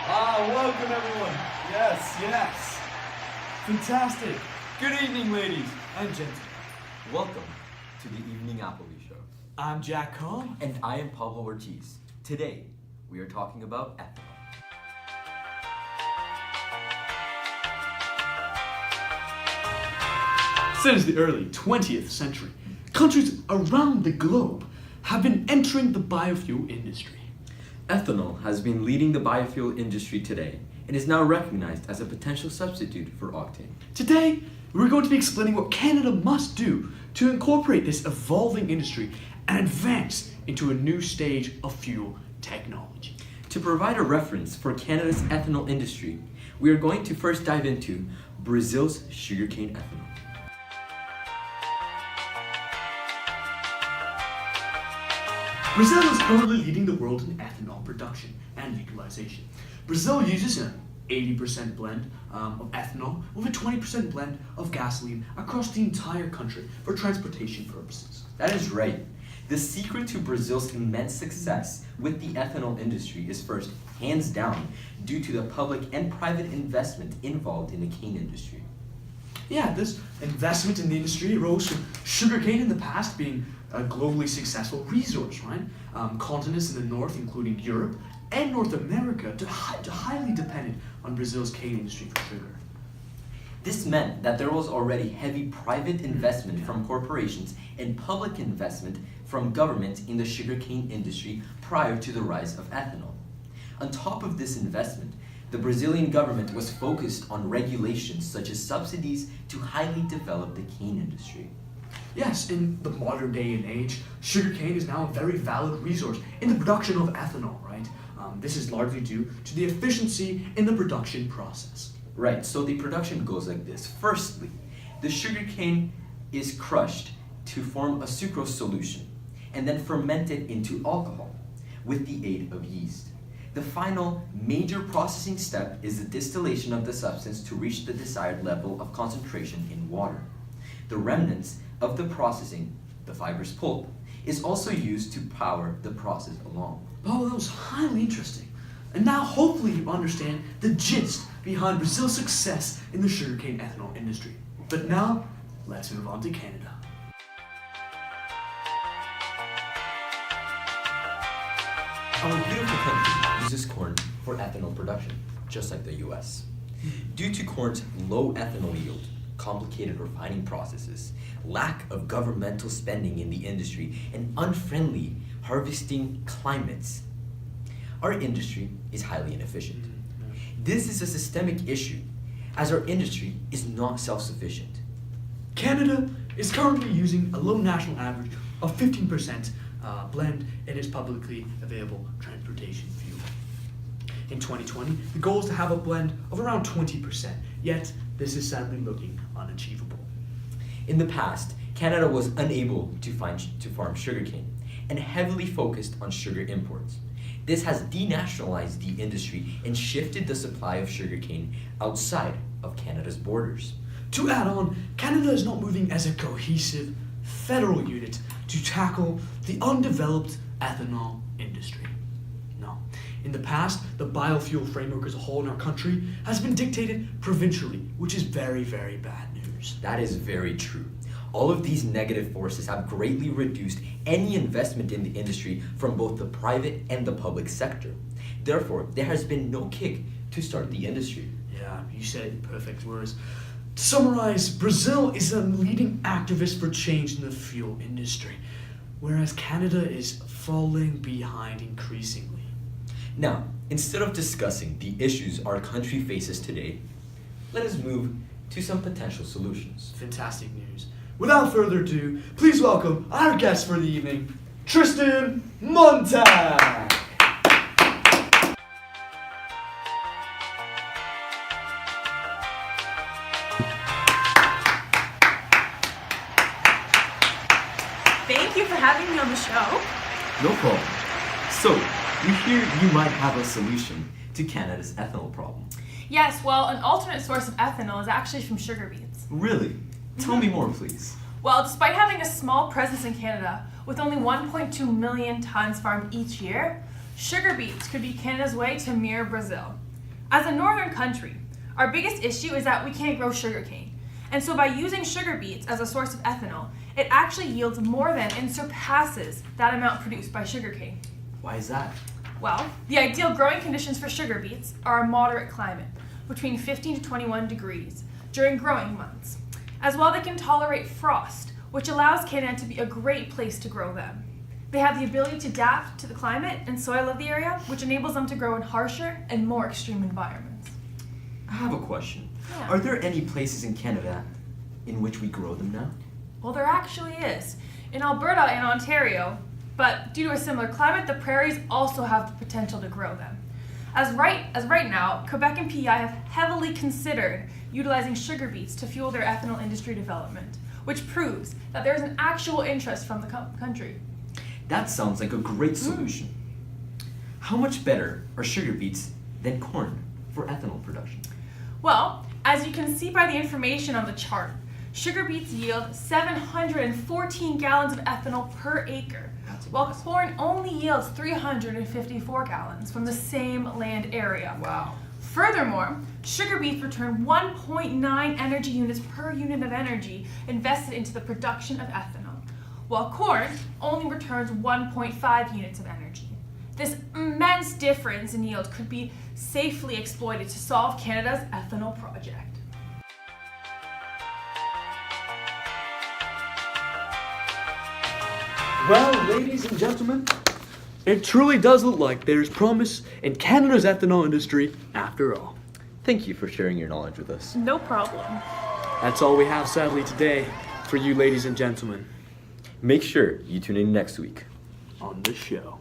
Welcome everyone. Yes, yes. Fantastic. Good evening, ladies and gentlemen. Welcome to the Evening Appleby Show. I'm Jack Cohn. And I am Pablo Ortiz. Today, we are talking about ethanol. Since the early 20th century, countries around the globe have been entering the biofuel industry. Ethanol has been leading the biofuel industry today and is now recognized as a potential substitute for octane. Today, we're going to be explaining what Canada must do to incorporate this evolving industry and advance into a new stage of fuel technology. To provide a reference for Canada's ethanol industry, we are going to first dive into Brazil's sugarcane ethanol. Brazil is currently leading the world in ethanol production and legalization. Brazil uses an 80% blend of ethanol with a 20% blend of gasoline across the entire country for transportation purposes. That is right. The secret to Brazil's immense success with the ethanol industry is first, hands down, due to the public and private investment involved in the cane industry. Yeah, this investment in the industry arose from sugarcane in the past being a globally successful resource, right? Continents in the north, including Europe and North America, highly dependent on Brazil's cane industry for sugar. This meant that there was already heavy private investment from corporations and public investment from government in the sugarcane industry prior to the rise of ethanol. On top of this investment, the Brazilian government was focused on regulations such as subsidies to highly develop the cane industry. Yes, in the modern day and age, sugarcane is now a very valid resource in the production of ethanol, right? This is largely due to the efficiency in the production process. Right, so the production goes like this. Firstly, the sugarcane is crushed to form a sucrose solution and then fermented into alcohol with the aid of yeast. The final major processing step is the distillation of the substance to reach the desired level of concentration in water. The remnants of the processing, the fibrous pulp, is also used to power the process along. Oh, that was highly interesting. And now hopefully you understand the gist behind Brazil's success in the sugarcane ethanol industry. But now, let's move on to Canada. Our beautiful country uses corn for ethanol production, just like the US. Due to corn's low ethanol yield, complicated refining processes, lack of governmental spending in the industry, and unfriendly harvesting climates, our industry is highly inefficient. This is a systemic issue, as our industry is not self-sufficient. Canada is currently using a low national average of 15% blend in its publicly available transportation fuel. In 2020, the goal is to have a blend of around 20%, yet this is sadly looking unachievable. In the past, Canada was unable to farm sugarcane and heavily focused on sugar imports. This has denationalized the industry and shifted the supply of sugarcane outside of Canada's borders. To add on, Canada is not moving as a cohesive federal unit to tackle the undeveloped ethanol industry. No. In the past, the biofuel framework as a whole in our country has been dictated provincially, which is very, very bad news. That is very true. All of these negative forces have greatly reduced any investment in the industry from both the private and the public sector. Therefore, there has been no kick to start the industry. Yeah, you said it in perfect words. To summarize, Brazil is a leading activist for change in the fuel industry, whereas Canada is falling behind increasingly. Now, instead of discussing the issues our country faces today, let us move to some potential solutions. Fantastic news. Without further ado, please welcome our guest for the evening, Tristan Montag. Thank you for having me on the show. No problem. So, we hear you might have a solution to Canada's ethanol problem. Yes, well, an alternate source of ethanol is actually from sugar beets. Really? Tell me more, please. Well, despite having a small presence in Canada, with only 1.2 million tons farmed each year, sugar beets could be Canada's way to mirror Brazil. As a northern country, our biggest issue is that we can't grow sugarcane. And so by using sugar beets as a source of ethanol, it actually yields more than and surpasses that amount produced by sugarcane. Why is that? Well, the ideal growing conditions for sugar beets are a moderate climate, between 15 to 21 degrees, during growing months. As well, they can tolerate frost, which allows Canada to be a great place to grow them. They have the ability to adapt to the climate and soil of the area, which enables them to grow in harsher and more extreme environments. I have a question. Yeah. Are there any places in Canada in which we grow them now? Well, there actually is. In Alberta and Ontario, but due to a similar climate, the prairies also have the potential to grow them. As right now, Quebec and PEI have heavily considered utilizing sugar beets to fuel their ethanol industry development, which proves that there is an actual interest from the country. That sounds like a great solution. How much better are sugar beets than corn for ethanol production? Well, as you can see by the information on the chart, sugar beets yield 714 gallons of ethanol per acre, while corn only yields 354 gallons from the same land area. Wow. Furthermore, sugar beets return 1.9 energy units per unit of energy invested into the production of ethanol, while corn only returns 1.5 units of energy. This immense difference in yield could be safely exploited to solve Canada's ethanol project. Well, ladies and gentlemen, it truly does look like there's promise in Canada's ethanol industry after all. Thank you for sharing your knowledge with us. No problem. That's all we have, sadly, today for you, ladies and gentlemen, Make sure you tune in next week. on the show.